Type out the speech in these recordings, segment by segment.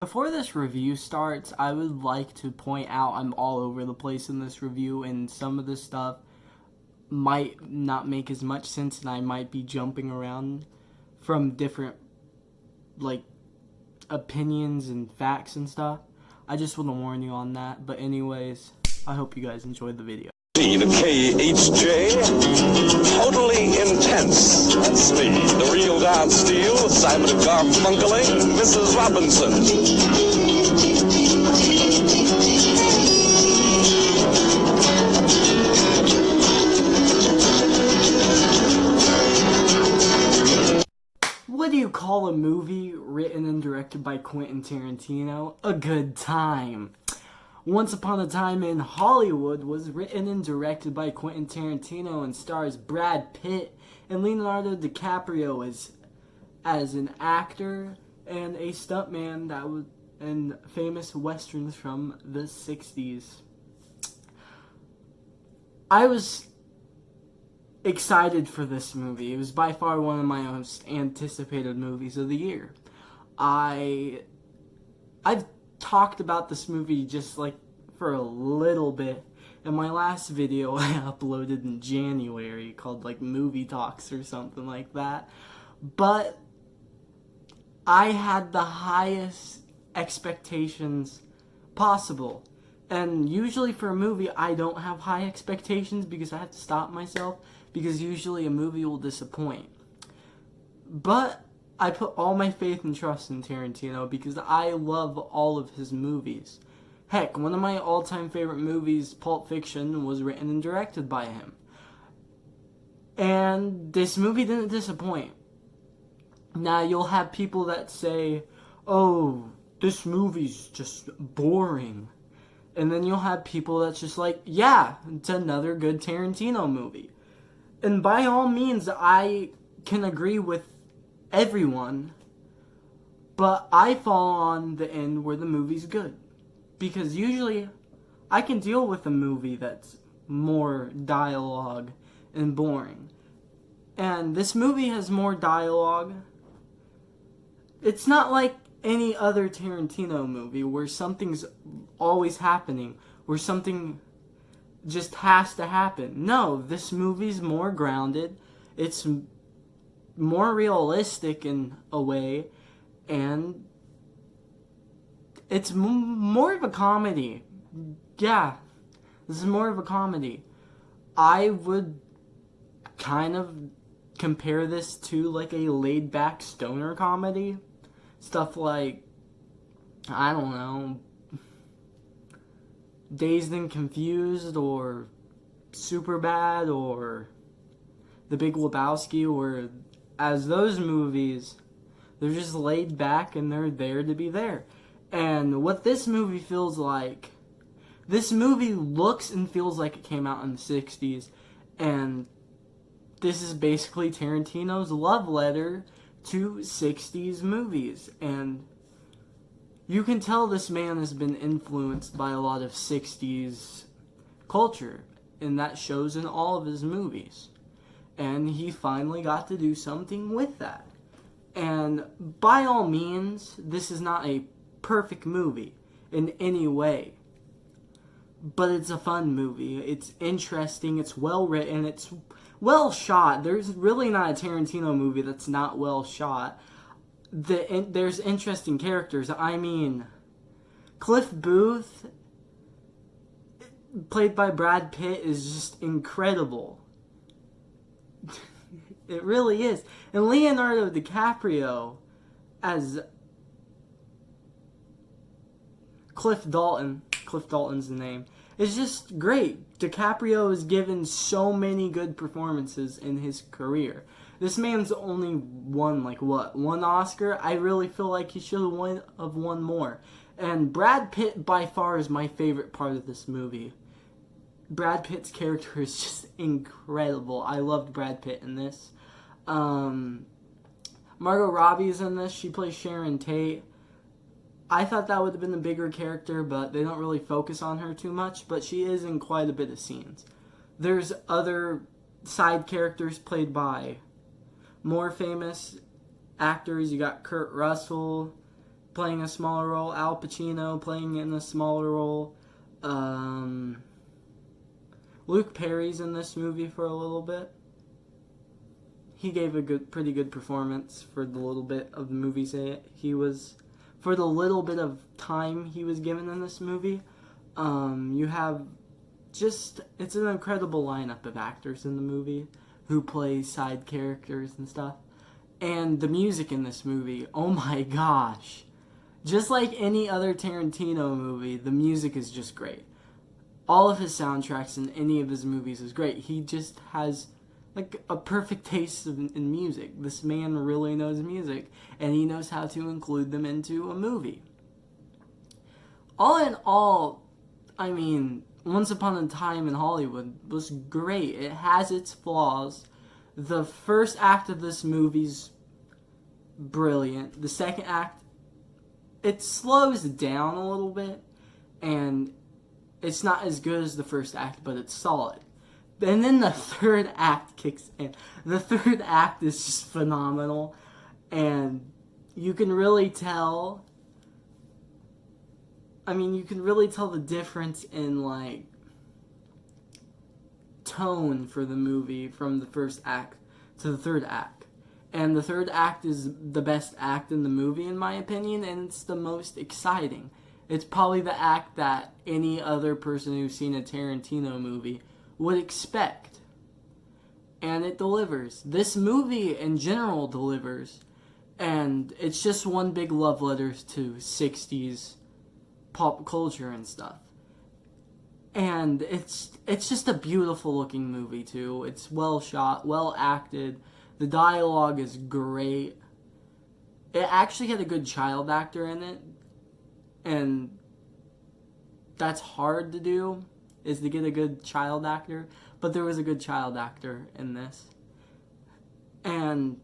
Before this review starts, I would like to point out I'm all over the place in this review, and some of the stuff might not make as much sense, and I might be jumping around from different, like, opinions and facts and stuff. I just want to warn you on that. But anyways, I hope you guys enjoyed the video. The KHJ, totally intense. That's me, the real Don Steele, Simon Garfunkeling, Mrs. Robinson. What do you call a movie written and directed by Quentin Tarantino? A good time. Once Upon a Time in Hollywood was written and directed by Quentin Tarantino and stars Brad Pitt and Leonardo DiCaprio as an actor and a stuntman that was in famous westerns from the 60s. I was excited for this movie. It was by far one of my most anticipated movies of the year. I've talked about this movie just like for a little bit in my last video I uploaded in January called like Movie Talks or something like that. But I had the highest expectations possible. And usually for a movie I don't have high expectations because I have to stop myself, because usually a movie will disappoint. But I put all my faith and trust in Tarantino because I love all of his movies. Heck, one of my all-time favorite movies, Pulp Fiction, was written and directed by him. And this movie didn't disappoint. Now, you'll have people that say, oh, this movie's just boring. And then you'll have people that's just like, yeah, it's another good Tarantino movie. And by all means, I can agree with everyone, but I fall on the end where the movie's good. Because usually, I can deal with a movie that's more dialogue and boring. And this movie has more dialogue. It's not like any other Tarantino movie where something's always happening, where something just has to happen. No, this movie's more grounded. It's more realistic in a way, and it's more of a comedy. Yeah, this is more of a comedy. I would kind of compare this to like a laid-back stoner comedy. Stuff like, I don't know, Dazed and Confused, or Superbad, or The Big Lebowski, or as those movies, they're just laid back and they're there to be there. And what this movie feels like, this movie looks and feels like it came out in the 60s, and this is basically Tarantino's love letter to 60s movies. And you can tell this man has been influenced by a lot of 60s culture, and that shows in all of his movies. And he finally got to do something with that. And by all means, this is not a perfect movie in any way. But it's a fun movie. It's interesting. It's well written. It's well shot. There's really not a Tarantino movie that's not well shot. There's interesting characters. I mean, Cliff Booth, played by Brad Pitt, is just incredible. It really is. And Leonardo DiCaprio as Cliff Dalton's the name, is just great. DiCaprio has given so many good performances in his career. This man's only won, like, what, one Oscar? I really feel like he should have won more. And Brad Pitt, by far, is my favorite part of this movie. Brad Pitt's character is just incredible. I loved Brad Pitt in this. Margot Robbie's in this. She plays Sharon Tate. I thought that would have been a bigger character, but they don't really focus on her too much. But she is in quite a bit of scenes. There's other side characters played by more famous actors. You got Kurt Russell, playing a smaller role. Al Pacino playing in a smaller role. Luke Perry's in this movie for a little bit. He gave a pretty good performance for the little bit of the movie for the little bit of time he was given in this movie. You have it's an incredible lineup of actors in the movie who play side characters and stuff. And the music in this movie, oh my gosh. Just like any other Tarantino movie, the music is just great. All of his soundtracks in any of his movies is great. He just has like a perfect taste in music. This man really knows music, and he knows how to include them into a movie. All in all, I mean, Once Upon a Time in Hollywood was great. It has its flaws. The first act of this movie's brilliant. The second act, it slows down a little bit, and it's not as good as the first act, but it's solid. And then the third act kicks in. The third act is just phenomenal, and you can really tell. I mean, you can really tell the difference in like tone for the movie from the first act to the third act. And the third act is the best act in the movie, in my opinion, and it's the most exciting. It's probably the act that any other person who's seen a Tarantino movie would expect. And it delivers. This movie in general delivers. And it's just one big love letter to 60s pop culture and stuff. And it's just a beautiful looking movie too. It's well shot, well acted. The dialogue is great. It actually had a good child actor in it. And that's hard to do, is to get a good child actor. But there was a good child actor in this. And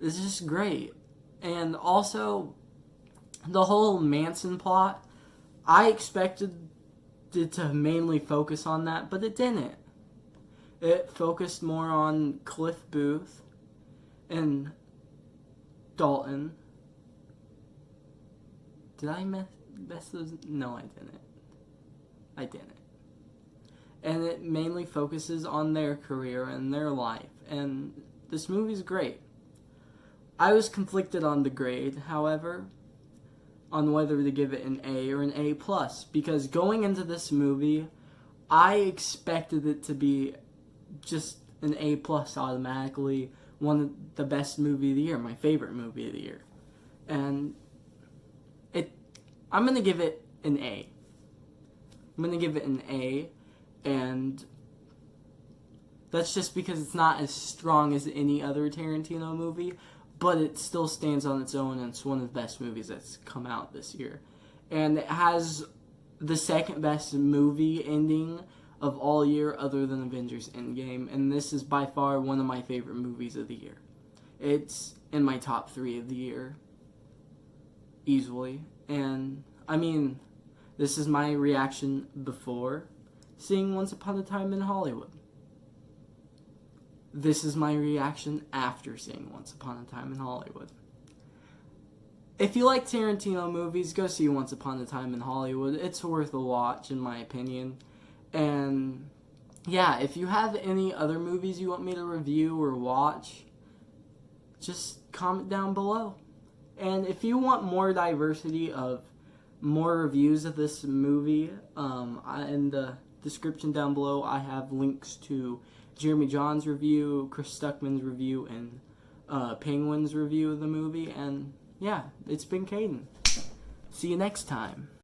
it's just great. And also, the whole Manson plot, I expected it to mainly focus on that, but it didn't. It focused more on Cliff Booth and Dalton. Did I mess those? No, I didn't. I didn't. And it mainly focuses on their career and their life. And this movie's great. I was conflicted on the grade, however, on whether to give it an A or an A+. Because going into this movie, I expected it to be just an A+ automatically. One of the best movie of the year, my favorite movie of the year. And I'm going to give it an A. I'm going to give it an A, and that's just because it's not as strong as any other Tarantino movie, but it still stands on its own, and it's one of the best movies that's come out this year. And it has the second best movie ending of all year other than Avengers Endgame, and this is by far one of my favorite movies of the year. It's in my top 3 of the year, easily. And, I mean, this is my reaction before seeing Once Upon a Time in Hollywood. This is my reaction after seeing Once Upon a Time in Hollywood. If you like Tarantino movies, go see Once Upon a Time in Hollywood. It's worth a watch, in my opinion. And, yeah, if you have any other movies you want me to review or watch, just comment down below. And if you want more diversity of more reviews of this movie, in the description down below, I have links to Jeremy John's review, Chris Stuckman's review, and Penguin's review of the movie. And yeah, it's been Caden. See you next time.